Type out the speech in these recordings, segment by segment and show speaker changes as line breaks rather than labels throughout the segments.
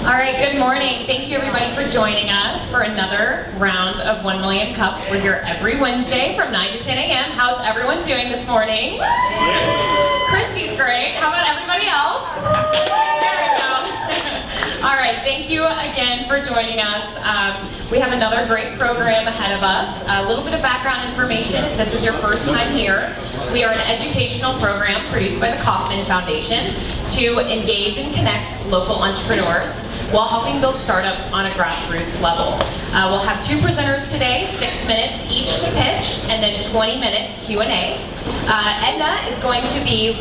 All right, good morning. Thank you everybody for joining us for another round of 1 Million Cups. We're here every Wednesday from 9 to 10 a.m. How's everyone doing this morning? Christy's great. How about everybody else? There we go. All right, thank you again for joining us. We have another great program ahead of us. A little bit of background information if this is your first time here. We are an educational program produced by the Kauffman Foundation to engage and connect local entrepreneurs while helping build startups on a grassroots level. We'll have two presenters today, 6 minutes each to pitch, and then 20-minute Q&A. Edna is going to be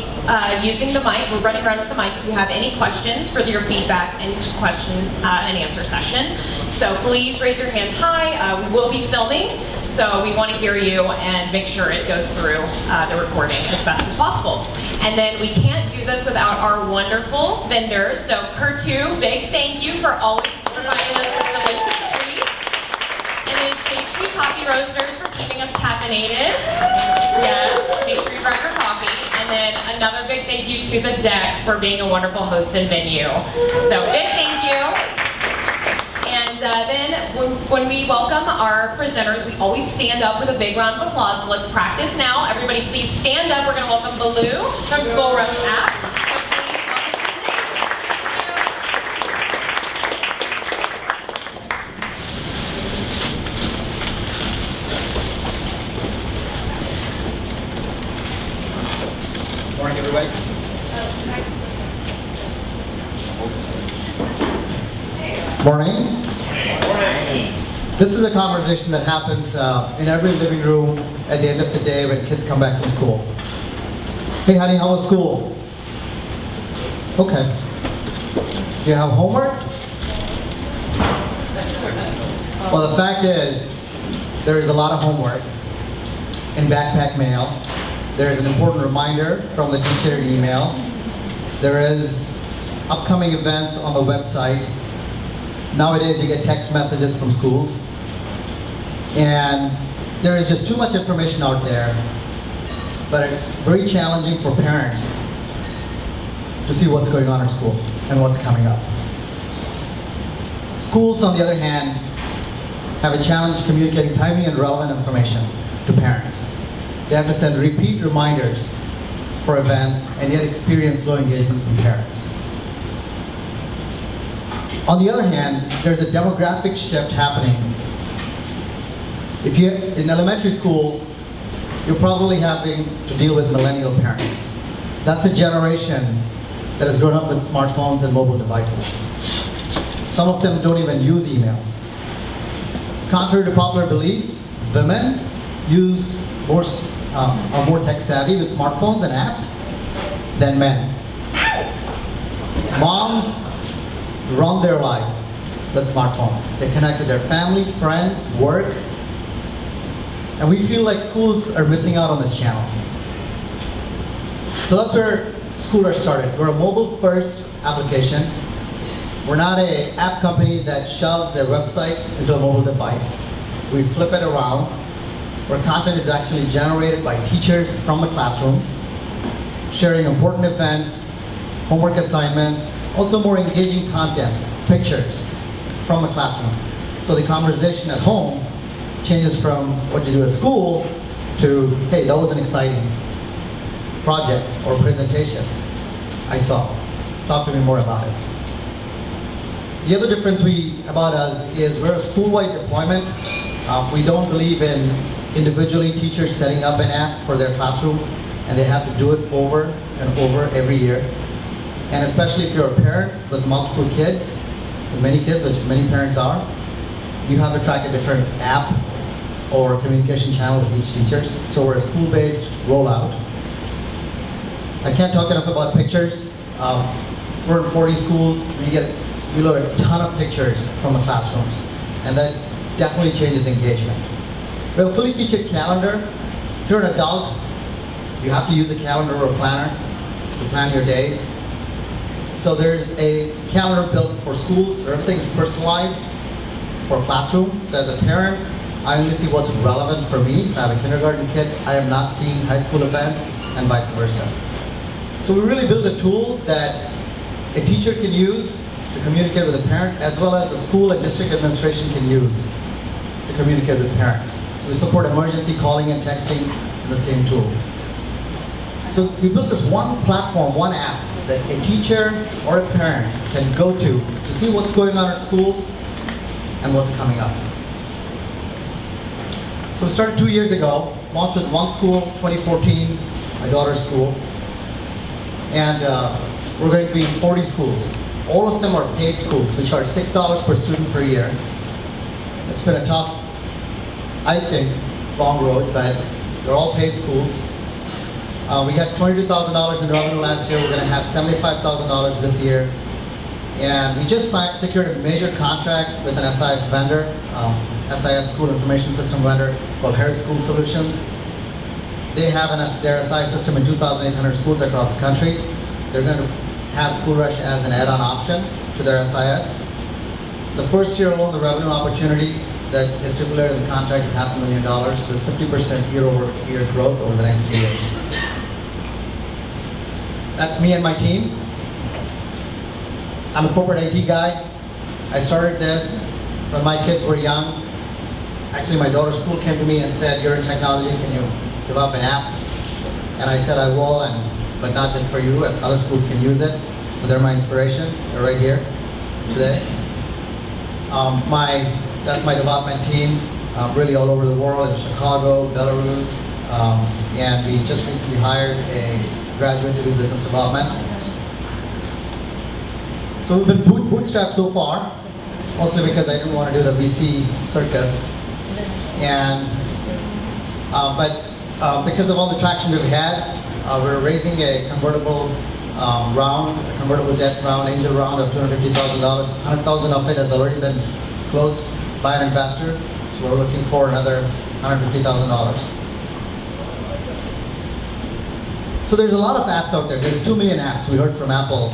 using the mic. We're running around with the mic if you have any questions for your feedback and question and answer session. So please raise your hands high. We will be filming, so we want to hear you and make sure it goes through the recording as best as possible. And then we can't do this without our wonderful vendors. So Kurtu, big thank you for always providing us with delicious treats. And then Shade Tree Coffee Roasters for keeping us caffeinated. Yes, make sure you grab your coffee. And then another big thank you to the deck for being a wonderful host and venue. So big thank you. And then when we welcome our presenters, we always stand up with a big round of applause. So let's practice now. Everybody please stand up. We're going to welcome Baloo from SchoolRush App.
Morning, everybody. Morning. This is a conversation that happens in every living room at the end of the day when kids come back from school. Hey honey, how was school? Okay. Do you have homework? Well, the fact is, there is a lot of homework in backpack mail. There is an important reminder from the teacher in email. There is upcoming events on the website. Nowadays you get text messages from schools. And there is just too much information out there, but it's very challenging for parents to see what's going on in school and what's coming up. Schools, on the other hand, have a challenge communicating timely and relevant information to parents. They have to send repeat reminders for events and yet experience low engagement from parents. On the other hand, there's a demographic shift happening. If you're in elementary school, you're probably having to deal with millennial parents. That's a generation that has grown up with smartphones and mobile devices. Some of them don't even use emails. Contrary to popular belief, women are more tech savvy with smartphones and apps than men. Moms run their lives with smartphones. They connect with their family, friends, work, and we feel like schools are missing out on this channel. So that's where SchoolRush started. We're a mobile-first application. We're not an app company that shoves a website into a mobile device. We flip it around, where content is actually generated by teachers from the classroom, sharing important events, homework assignments, also more engaging content, pictures from the classroom. So the conversation at home changes from what you do at school to, hey, that was an exciting project or presentation I saw. Talk to me more about it. The other difference about us is we're a school-wide deployment. We don't believe in individually teachers setting up an app for their classroom and they have to do it over and over every year. And especially if you're a parent with multiple kids, with many kids, which many parents are, you have to track a different app or communication channel with each teacher. So we're a school-based rollout. I can't talk enough about pictures. We're in 40 schools. We load a ton of pictures from the classrooms, and that definitely changes engagement. We have a fully featured calendar. If you're an adult, you have to use a calendar or a planner to plan your days. So there's a calendar built for schools where everything's personalized for a classroom. So as a parent, I only see what's relevant for me. If I have a kindergarten kid, I am not seeing high school events and vice versa. So we really built a tool that a teacher can use to communicate with the parent, as well as the school and district administration can use to communicate with parents. So we support emergency calling and texting in the same tool. So we built this one platform, one app that a teacher or a parent can go to see what's going on at school and what's coming up. So we started 2 years ago, launched with one school, 2014, my daughter's school. And we're going to be in 40 schools. All of them are paid schools. We charge $6 per student per year. It's been a tough, I think, long road, but they're all paid schools. We had $22,000 in revenue last year. We're going to have $75,000 this year. And we just secured a major contract with an SIS vendor, SIS school information system vendor called Harris School Solutions. They have their SIS system in 2,800 schools across the country. They're going to have SchoolRush as an add-on option to their SIS. The first year alone, the revenue opportunity that is stipulated in the contract is $500,000 with 50% year-over-year growth over the next 3 years. That's me and my team. I'm a corporate IT guy. I started this when my kids were young. Actually, my daughter's school came to me and said, "You're in technology, can you develop an app?" And I said, "I will, but not just for you, and other schools can use it." So they're my inspiration. They're right here today. That's my development team, really all over the world, in Chicago, Belarus, and we just recently hired a graduate to do business development. So we've been bootstrapped so far, mostly because I didn't want to do the VC circus. And because of all the traction we've had, we're raising a convertible debt round, angel round of $250,000. $100,000 of it has already been closed by an investor, so we're looking for another $150,000. So there's a lot of apps out there. There's 2 million apps. We heard from Apple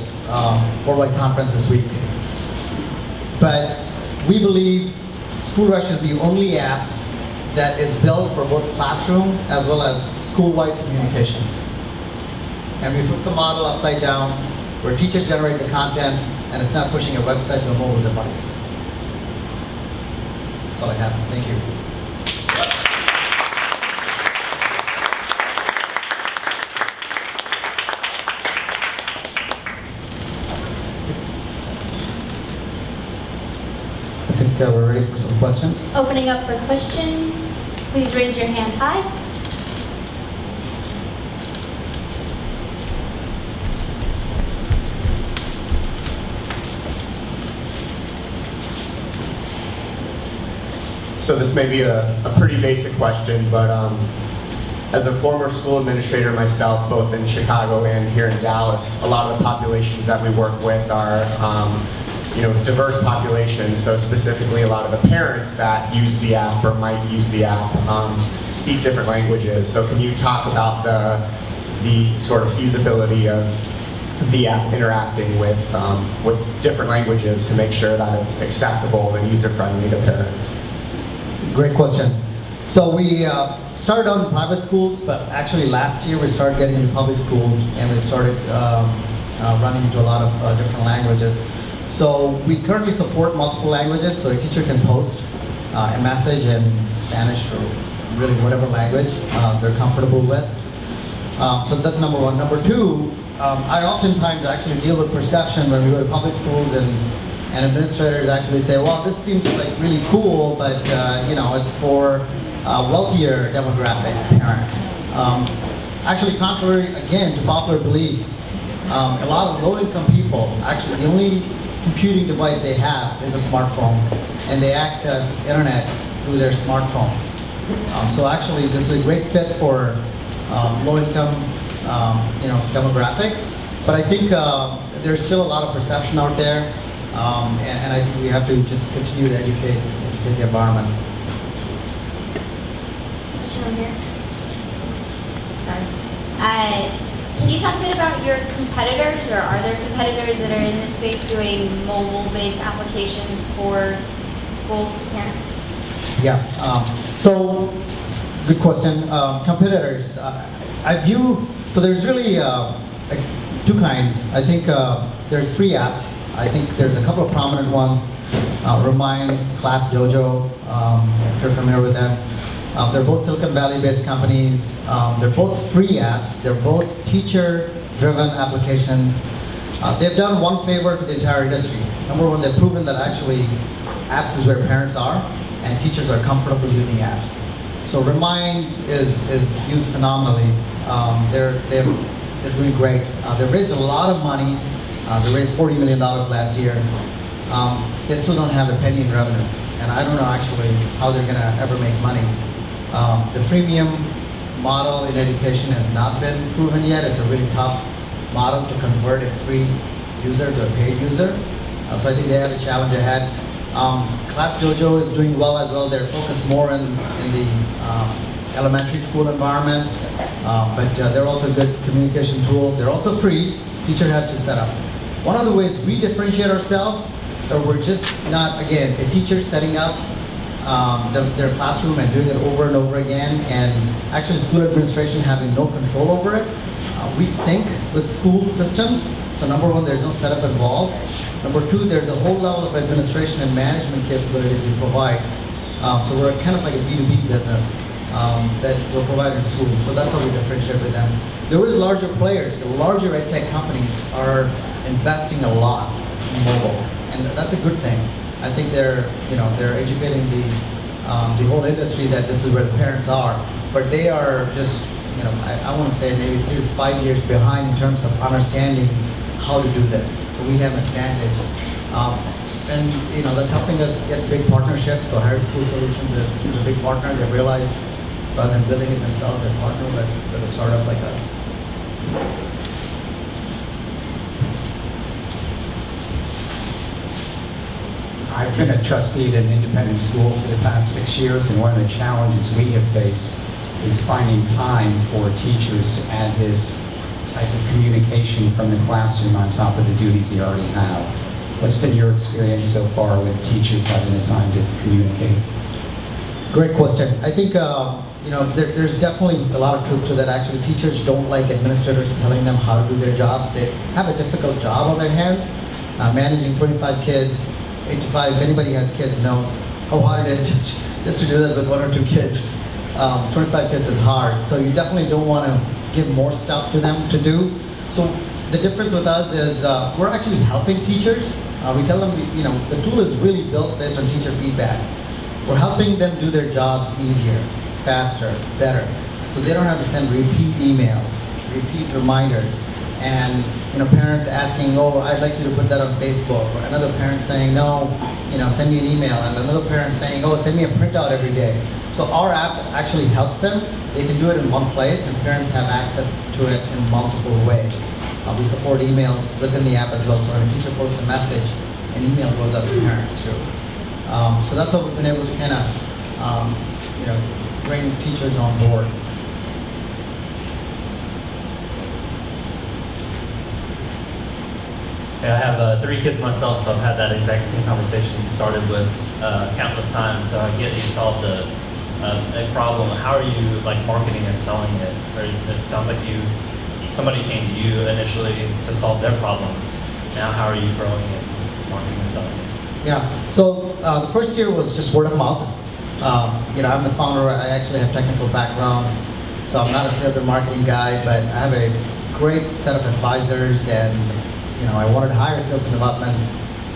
Worldwide Conference this week. But we believe SchoolRush is the only app that is built for both classroom as well as school-wide communications. And we flip the model upside down, where teachers generate the content, and it's not pushing a website to a mobile device. That's all I have. Thank you. I think we're ready for some questions.
Opening up for questions. Please raise your hand high.
So this may be a pretty basic question, but as a former school administrator myself, both in Chicago and here in Dallas, a lot of the populations that we work with are diverse populations. So specifically, a lot of the parents that use the app or might use the app speak different languages. So can you talk about the sort of feasibility of the app interacting with different languages to make sure that it's accessible and user-friendly to parents?
Great question. So we started out in private schools, but actually last year we started getting into public schools, and we started running into a lot of different languages. So we currently support multiple languages, so a teacher can post a message in Spanish or really whatever language they're comfortable with. So that's number one. Number two, I oftentimes actually deal with perception when we go to public schools, and administrators actually say, "Well, this seems like really cool, but it's for wealthier demographic parents." Actually, contrary again to popular belief, a lot of low-income people, actually the only computing device they have is a smartphone, and they access internet through their smartphone. So actually, this is a great fit for low-income demographics. But I think there's still a lot of perception out there. And I think we have to just continue to educate the environment.
Question over here. Sorry. Can you talk a bit about your competitors, or are there competitors that are in this space doing mobile-based applications for schools to parents?
Yeah. So, good question. Competitors. So there's really two kinds. I think there's free apps I think there's a couple of prominent ones. Remind, Class Dojo, if you're familiar with them. They're both Silicon Valley-based companies. They're both free apps. They're both teacher-driven applications. They've done one favor to the entire industry. Number one, they've proven that actually apps is where parents are, and teachers are comfortable using apps. So Remind is used phenomenally. They're doing great. They've raised a lot of money. They raised $40 million last year. They still don't have a penny in revenue, and I don't know actually how they're going to ever make money. The freemium model in education has not been proven yet. It's a really tough model to convert a free user to a paid user. So I think they have a challenge ahead. Class Dojo is doing well as well. They're focused more in the elementary school environment, but they're also a good communication tool. They're also free. Teacher has to set up. One of the ways we differentiate ourselves, that we're just not, again, a teacher setting up their classroom and doing it over and over again, and actually school administration having no control over it. We sync with school systems. So number one, there's no setup involved. Number two, there's a whole level of administration and management capabilities we provide. So we're kind of like a B2B business that we're providing to schools. So that's how we differentiate with them. There is larger players. The larger ed tech companies are investing a lot in mobile, and that's a good thing. I think they're educating the whole industry that this is where the parents are, but they are just, I want to say maybe 3 to 5 years behind in terms of understanding how to do this. So we have an advantage, and that's helping us get big partnerships. So Higher School Solutions is a big partner. They realized rather than building it themselves, they partner with a startup like us.
I've been a trustee at an independent school for the past 6 years, and one of the challenges we have faced is finding time for teachers to add this type of communication from the classroom on top of the duties they already have. What's been your experience so far with teachers having the time to communicate?
Great question. I think there's definitely a lot of truth to that. Actually, teachers don't like administrators telling them how to do their jobs. They have a difficult job on their hands, managing 25 kids, 8 to 5. If anybody has kids knows how hard it is just to do that with 1 or 2 kids. 25 kids is hard, so you definitely don't want to give more stuff to them to do. So the difference with us is we're actually helping teachers. We tell them, the tool is really built based on teacher feedback. We're helping them do their jobs easier, faster, better, so they don't have to send repeat emails, repeat reminders, and parents asking, oh, I'd like you to put that on Facebook, or another parent saying, no, send me an email, and another parent saying, oh, send me a printout every day. So our app actually helps them. They can do it in one place, and parents have access to it in multiple ways. We support emails within the app as well, so when a teacher posts a message, an email goes out to parents too. So that's how we've been able to kind of, bring teachers on board.
I have 3 kids myself, so I've had that exact same conversation you started with countless times. So I get you solved a problem. How are you marketing and selling it? Or it sounds like somebody came to you initially to solve their problem. Now how are you growing it, marketing and selling it?
Yeah. So the first year was just word of mouth. I'm the founder. I actually have technical background, so I'm not a sales and marketing guy, but I have a great set of advisors, and I wanted to hire a sales and development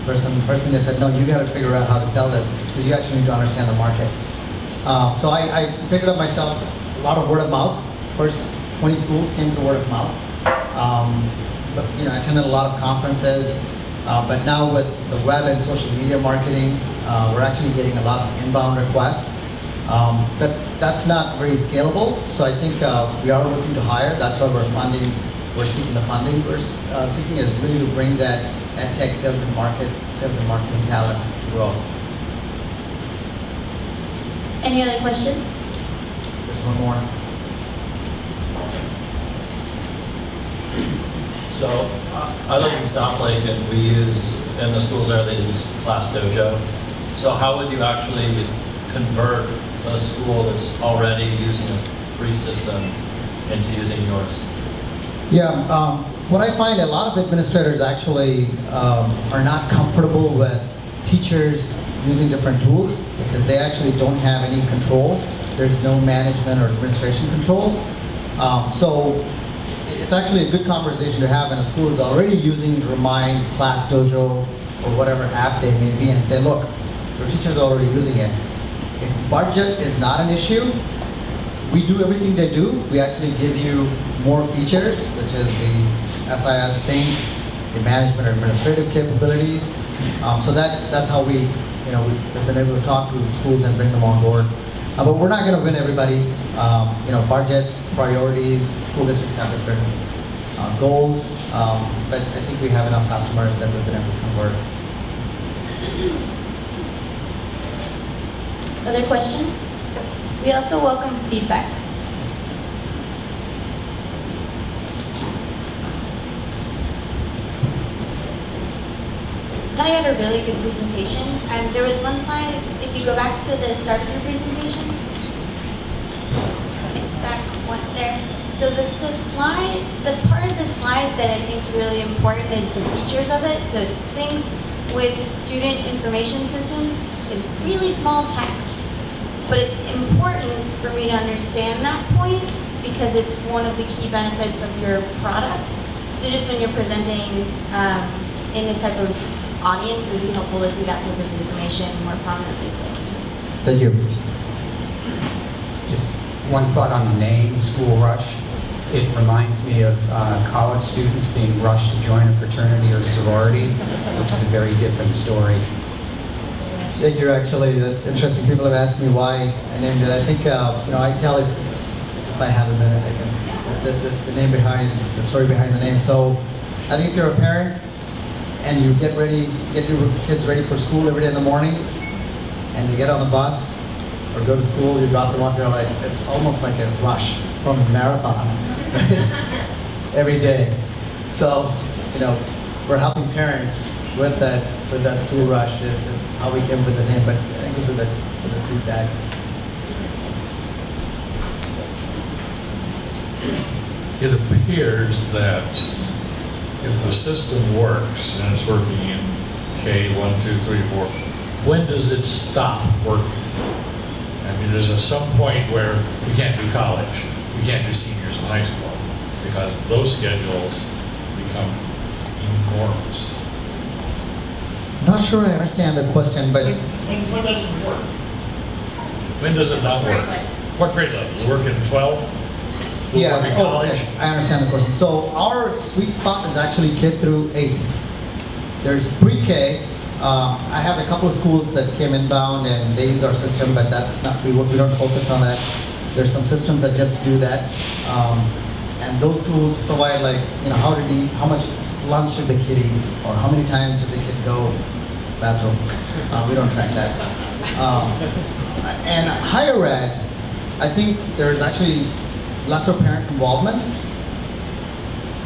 person. First thing they said, no, you got to figure out how to sell this because you actually need to understand the market. So I picked it up myself. A lot of word of mouth. First 20 schools came through word of mouth. But I attended a lot of conferences. But now with the web and social media marketing, we're actually getting a lot of inbound requests. But that's not very scalable. So I think we are looking to hire. That's why we're seeking the funding. We're seeking is really to bring that ed tech sales and marketing talent to grow.
Any other questions?
There's one more.
So I live in South Lake, and we use, in the schools there, they use Class Dojo. So how would you actually convert a school that's already using a free system into using yours?
Yeah, what I find, a lot of administrators actually are not comfortable with teachers using different tools because they actually don't have any control. There's no management or administration control. So it's actually a good conversation to have when a school is already using Remind, Class Dojo, or whatever app they may be, and say, look, your teachers are already using it. If budget is not an issue, we do everything they do. We actually give you more features, which is the SIS sync, the management or administrative capabilities. So that's how we've been able to talk to schools and bring them on board. But we're not going to win everybody. Budget, priorities, school districts have different goals. But I think we have enough customers that we've been able to convert.
Other questions? We also welcome feedback. I thought you had a really good presentation. There was one slide, if you go back to the start of your presentation, back one there. So the slide, the part of the slide that I think is really important is the features of it. So it syncs with student information systems is really small text. But it's important for me to understand that point because it's one of the key benefits of your product. So just when you're presenting in this type of audience, it would be helpful to see that type of information more prominently placed.
Thank you.
Just one thought on the name, School Rush. It reminds me of college students being rushed to join a fraternity or sorority, which is a very different story.
Thank you, actually. That's interesting. People have asked me why I named it. I think, I tell it, if I have a minute, I can, the name behind, the story behind the name. So I think if you're a parent and you get your kids ready for school every day in the morning, and you get on the bus or go to school, you drop them off, you're like, it's almost like a rush from a marathon every day. So, we're helping parents with that school rush is how we came with the name, but I think it's with the feedback.
It appears that if the system works and it's working in K 1, 2, 3, 4, when does it stop working? I mean, there's some point where we can't do college, we can't do seniors in high school because those schedules become enormous.
I'm not sure I understand the question, but
When does it work? When does it not work? What grade level? Does it work in 12? Does it work in college?
okay. I understand the question. So our sweet spot is actually K through 8. There's pre-K. I have a couple of schools that came inbound and they use our system, but that's not, we don't focus on that. There's some systems that just do that. And those tools provide how much lunch did the kid eat, or how many times did the kid go bathroom. We don't track that. And higher ed, I think there's actually lesser parent involvement,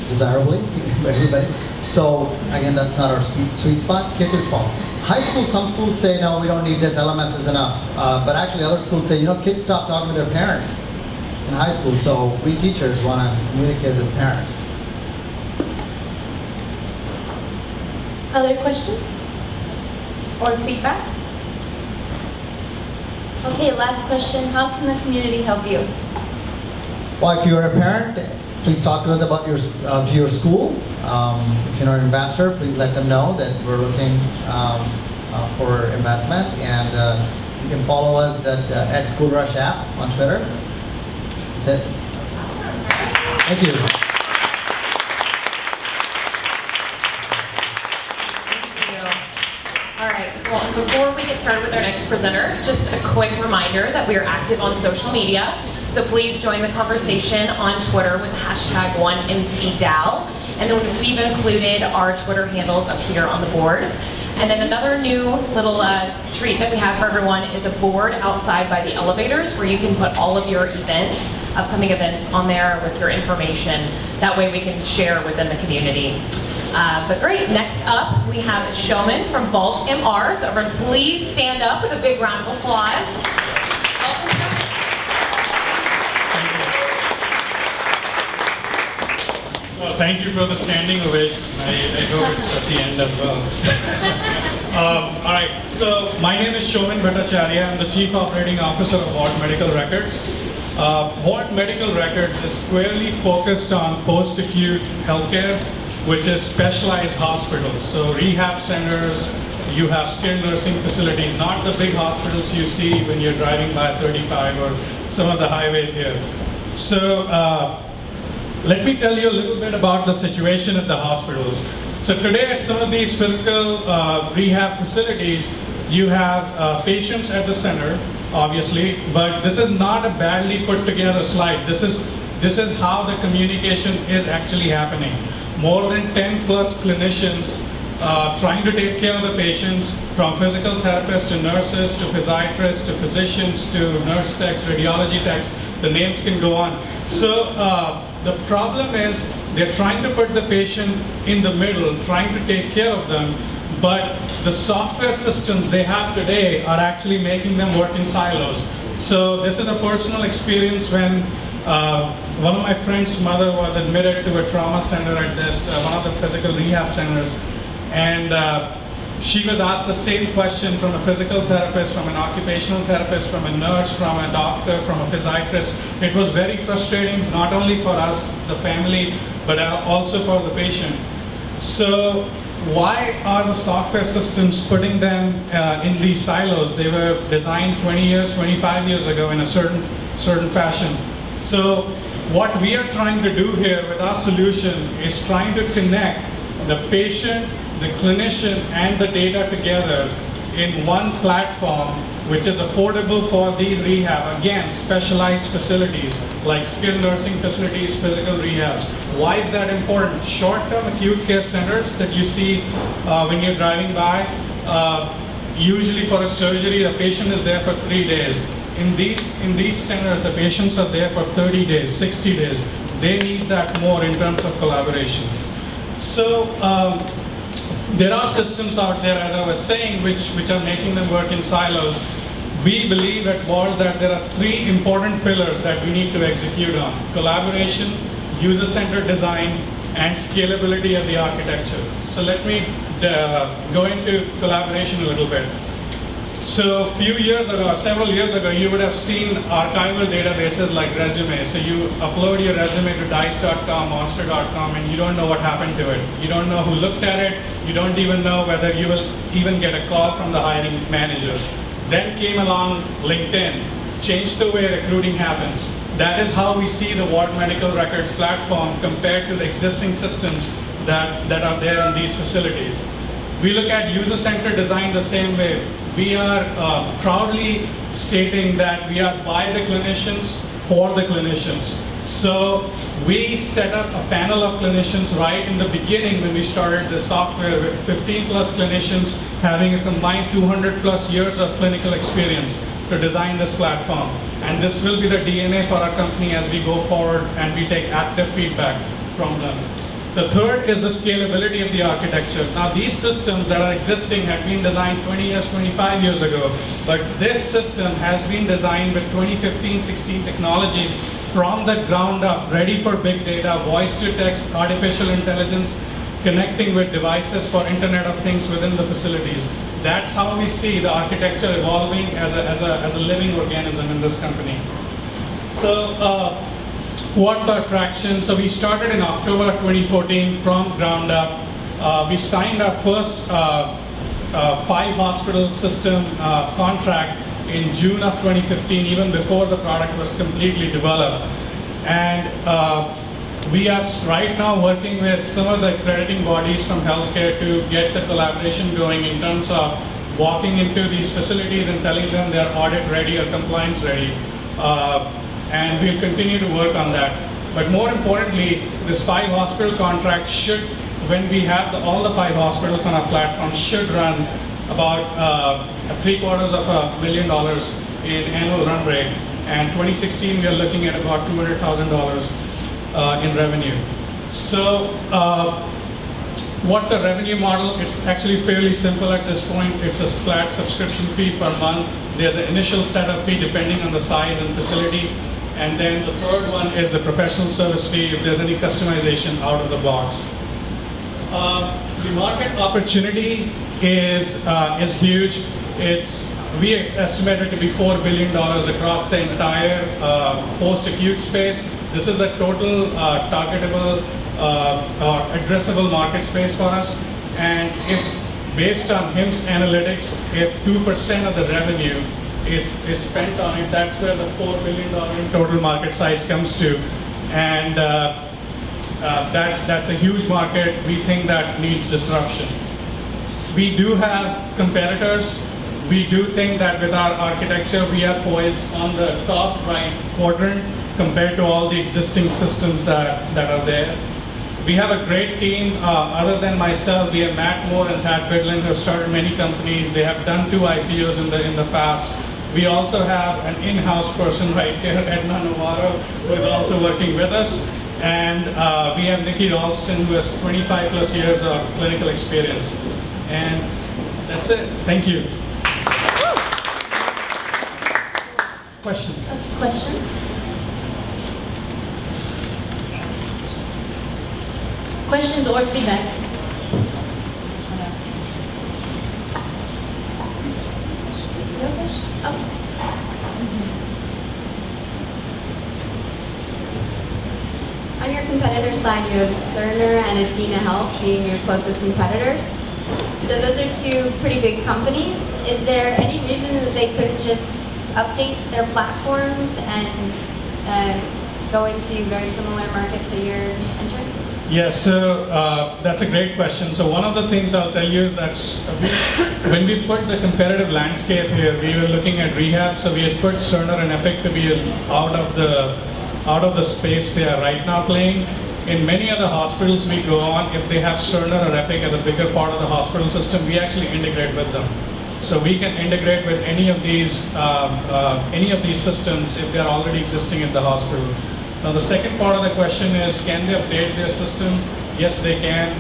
desirably, everybody. So again, that's not our sweet spot, K through 12. High school, some schools say, no, we don't need this, LMS is enough. But actually other schools say, kids stop talking to their parents in high school, so we teachers want to communicate with parents.
Other questions or feedback? Okay, last question. How can the community help you?
Well, if you're a parent, please talk to us about your school. If you're an investor, please let them know that we're looking for investment. And you can follow us at SchoolRush App on Twitter. That's it. Thank you.
All right, well, before we get started with our next presenter, just a quick reminder that we are active on social media. So please join the conversation on Twitter with hashtag #1MCDAL. And then we've included our Twitter handles up here on the board. And then another new little treat that we have for everyone is a board outside by the elevators where you can put all of your events, upcoming events on there with your information. That way we can share within the community. But great, next up we have Showman from VaultMR. So everyone please stand up with a big round of applause.
Well, thank you for the standing ovation. I hope it's at the end as well. All right, so my name is Shomin Bhattacharya. I'm the Chief Operating Officer of Vault Medical Records. Vault Medical Records is squarely focused on post-acute healthcare, which is specialized hospitals. So rehab centers, you have skilled nursing facilities, not the big hospitals you see when you're driving by 35 or some of the highways here. So let me tell you a little bit about the situation at the hospitals. So today at some of these physical rehab facilities, you have patients at the center, obviously, but this is not a badly put together slide. This is how the communication is actually happening. More than 10 plus clinicians trying to take care of the patients, from physical therapists to nurses to physiatrists to physicians to nurse techs, radiology techs, the names can go on. So the problem is they're trying to put the patient in the middle, trying to take care of them, but the software systems they have today are actually making them work in silos. So this is a personal experience when one of my friend's mother was admitted to a trauma center at this, one of the physical rehab centers. And she was asked the same question from a physical therapist, from an occupational therapist, from a nurse, from a doctor, from a physiatrist. It was very frustrating, not only for us, the family, but also for the patient. So why are the software systems putting them in these silos? They were designed 20 years, 25 years ago in a certain fashion. So what we are trying to do here with our solution is trying to connect the patient, the clinician, and the data together in one platform, which is affordable for these rehab, again, specialized facilities like skilled nursing facilities, physical rehabs. Why is that important? Short-term acute care centers that you see when you're driving by, usually for a surgery, the patient is there for 3 days. In these centers, the patients are there for 30 days, 60 days. They need that more in terms of collaboration. So there are systems out there, as I was saying, which are making them work in silos. We believe at Vault that there are 3 important pillars that we need to execute on: collaboration, user-centered design, and scalability of the architecture. So let me go into collaboration a little bit. So a few years ago, several years ago, you would have seen archival databases like resume. So you upload your resume to dice.com, monster.com, and you don't know what happened to it. You don't know who looked at it. You don't even know whether you will even get a call from the hiring manager. Then came along LinkedIn, changed the way recruiting happens. That is how we see the Vault Medical Records platform compared to the existing systems that are there in these facilities. We look at user-centered design the same way. We are proudly stating that we are by the clinicians, for the clinicians. So we set up a panel of clinicians right in the beginning when we started the software, with 15 plus clinicians having a combined 200 plus years of clinical experience to design this platform. And this will be the DNA for our company as we go forward and we take active feedback from them. The third is the scalability of the architecture. Now these systems that are existing had been designed 20 years, 25 years ago, but this system has been designed with 2015-16 technologies from the ground up, ready for big data, voice to text, artificial intelligence, connecting with devices for Internet of Things within the facilities. That's how we see the architecture evolving as a living organism in this company. So, what's our traction? So we started in October of 2014 from ground up. We signed our first 5 hospital system contract in June of 2015, even before the product was completely developed. And we are right now working with some of the accrediting bodies from healthcare to get the collaboration going in terms of walking into these facilities and telling them they're audit ready or compliance ready. And we'll continue to work on that. But more importantly, this 5 hospital contract should, when we have all the 5 hospitals on our platform, should run about $750,000 in annual run rate. And 2016, we are looking at about $200,000 in revenue. So what's a revenue model? It's actually fairly simple at this point. It's a flat subscription fee per month. There's an initial setup fee depending on the size and facility. And then the third one is the professional service fee if there's any customization out of the box. The market opportunity is huge. We estimate it to be $4 billion across the entire post-acute space. This is the total targetable or addressable market space for us. And if based on HIMSS analytics, if 2% of the revenue is spent on it, that's where the $4 billion total market size comes to. And that's a huge market. We think that needs disruption. We do have competitors. We do think that with our architecture, we are poised on the top right quadrant compared to all the existing systems that are there. We have a great team. Other than myself, we have Matt Moore and Thad Bidlin, who have started many companies. They have done 2 IPOs in the past. We also have an in-house person right here, Edna Navarro, who is also working with us. And we have Nikki Ralston, who has 25 plus years of clinical experience. And that's it. Thank you. Questions?
Questions? Questions or feedback? No questions? Oh.
On your competitor slide, you have Cerner and Athena Health being your closest competitors. So those are 2 pretty big companies. Is there any reason that they couldn't just update their platforms and go into very similar markets that you're entering?
Yeah, so that's a great question. So one of the things I'll tell you is that when we put the competitive landscape here, we were looking at rehab. So we had put Cerner and Epic to be out of the space they are right now playing. In many other hospitals we go on, if they have Cerner or Epic as a bigger part of the hospital system, we actually integrate with them. So we can integrate with any of these systems if they're already existing in the hospital. Now the second part of the question is, can they update their system? Yes, they can.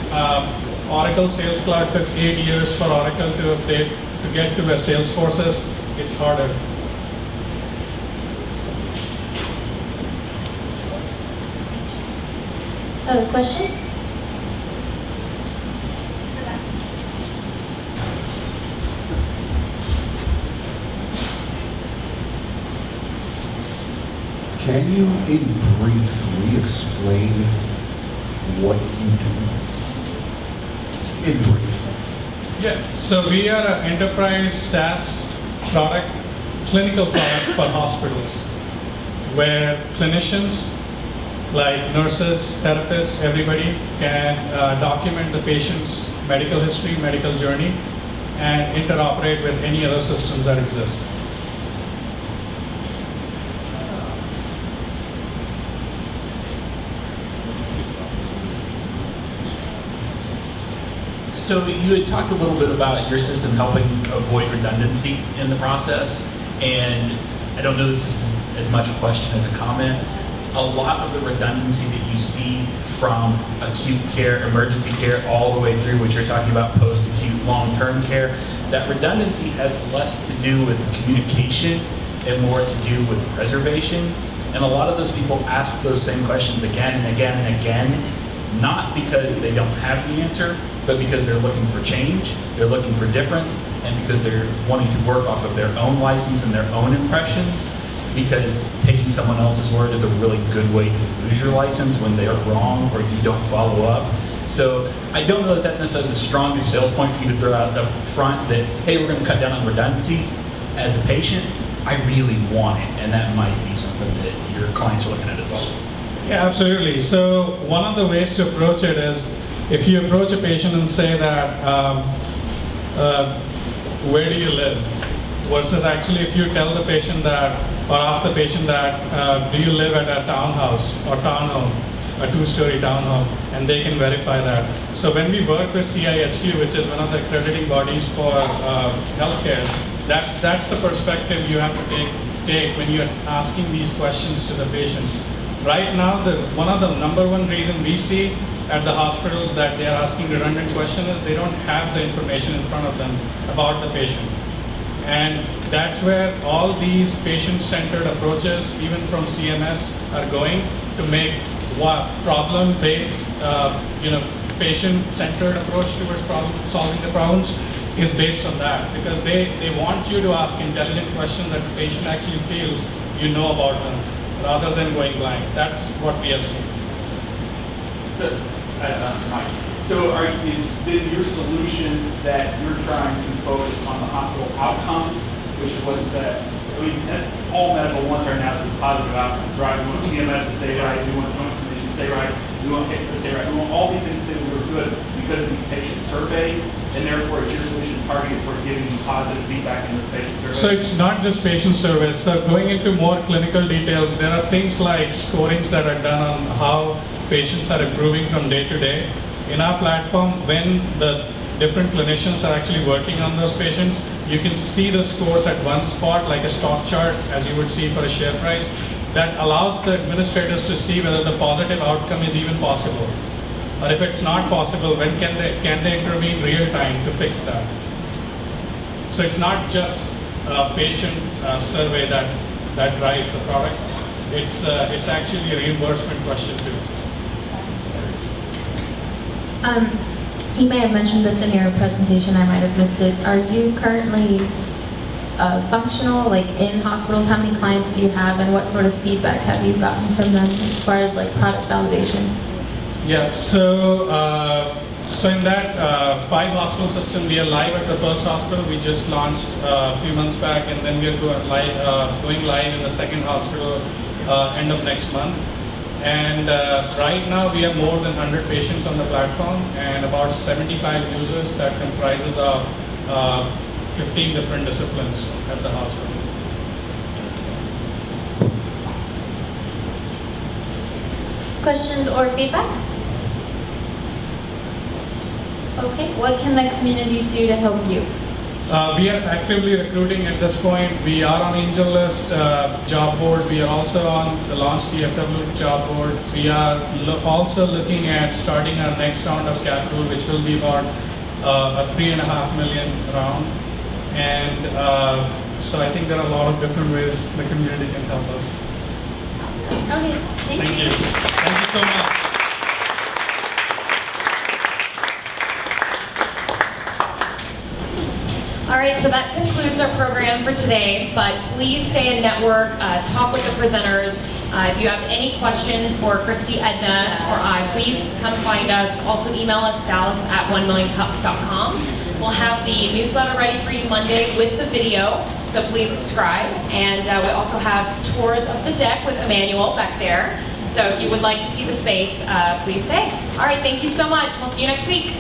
Oracle Sales Cloud took 8 years for Oracle to update to get to where Salesforce is. It's harder.
Other questions?
Can you, in brief, re-explain what you do? In brief.
Yeah, so we are an enterprise SaaS product, clinical product for hospitals, where clinicians, like nurses, therapists, everybody can document the patient's medical history, medical journey, and interoperate with any other systems that exist.
So you had talked a little bit about your system helping avoid redundancy in the process, and I don't know if this is as much a question as a comment. A lot of the redundancy that you see from acute care, emergency care, all the way through what you're talking about, post-acute, long-term care, that redundancy has less to do with communication and more to do with preservation. And a lot of those people ask those same questions again and again and again, not because they don't have the answer, but because they're looking for change, they're looking for difference, and because they're wanting to work off of their own license and their own impressions, because taking someone else's word is a really good way to lose your license when they're wrong or you don't follow up. So I don't know that that's necessarily the strongest sales point for you to throw out up front that, hey, we're going to cut down on redundancy. As a patient, I really want it, and that might be something that your clients are looking at as well.
Yeah, absolutely. So one of the ways to approach it is, if you approach a patient and say that, where do you live? Versus actually if you tell the patient that, or ask the patient that, do you live at a townhouse or townhome, a 2-story townhome, and they can verify that. So when we work with CIHQ, which is one of the accrediting bodies for healthcare, that's the perspective you have to take when you're asking these questions to the patients. Right now, one of the number one reason we see at the hospitals that they are asking redundant questions is they don't have the information in front of them about the patient. And that's where all these patient-centered approaches, even from CMS, are going to make problem-based, patient-centered approach towards solving the problems is based on that, because they want you to ask intelligent questions that the patient actually feels you know about them, rather than going blind. That's what we have seen.
So, Mike, so is then your solution that you're trying to focus on the hospital outcomes, which is what that's all medical wants right now is this positive outcome, right? We want CMS to say right, we want joint commission to say right, we want HICS to say right, we want all these things to say that we're good because of these patient surveys, and therefore it's your solution targeted for giving you positive feedback in those patient surveys?
So it's not just patient surveys. So going into more clinical details, there are things like scorings that are done on how patients are improving from day to day. In our platform, when the different clinicians are actually working on those patients, you can see the scores at one spot, like a stock chart, as you would see for a share price. That allows the administrators to see whether the positive outcome is even possible. Or if it's not possible, when can they intervene real time to fix that? So it's not just a patient survey that drives the product. It's actually a reimbursement question too.
You may have mentioned this in your presentation, I might have missed it. Are you currently functional, like in hospitals? How many clients do you have, and what sort of feedback have you gotten from them as far as like product validation?
Yeah, so in that 5 hospital system, we are live at the first hospital. We just launched a few months back, and then we are going live in the second hospital end of next month. And right now we have more than 100 patients on the platform and about 75 users that comprises of 15 different disciplines at the hospital.
Questions or feedback? Okay, what can the community do to help you?
We are actively recruiting at this point. We are on AngelList job board. We are also on the Launch DFW job board. We are also looking at starting our next round of capital, which will be about a $3.5 million round. And so I think there are a lot of different ways the community can help us.
Okay, thank you.
Thank you so much.
All right, so that concludes our program for today, but please stay in network, talk with the presenters. If you have any questions for Christy, Edna, or I, please come find us. Also email us, dallas@1millioncups.com. We'll have the newsletter ready for you Monday with the video, so please subscribe. And we also have tours of the deck with Emmanuel back there. So if you would like to see the space, please stay. All right, thank you so much. We'll see you next week.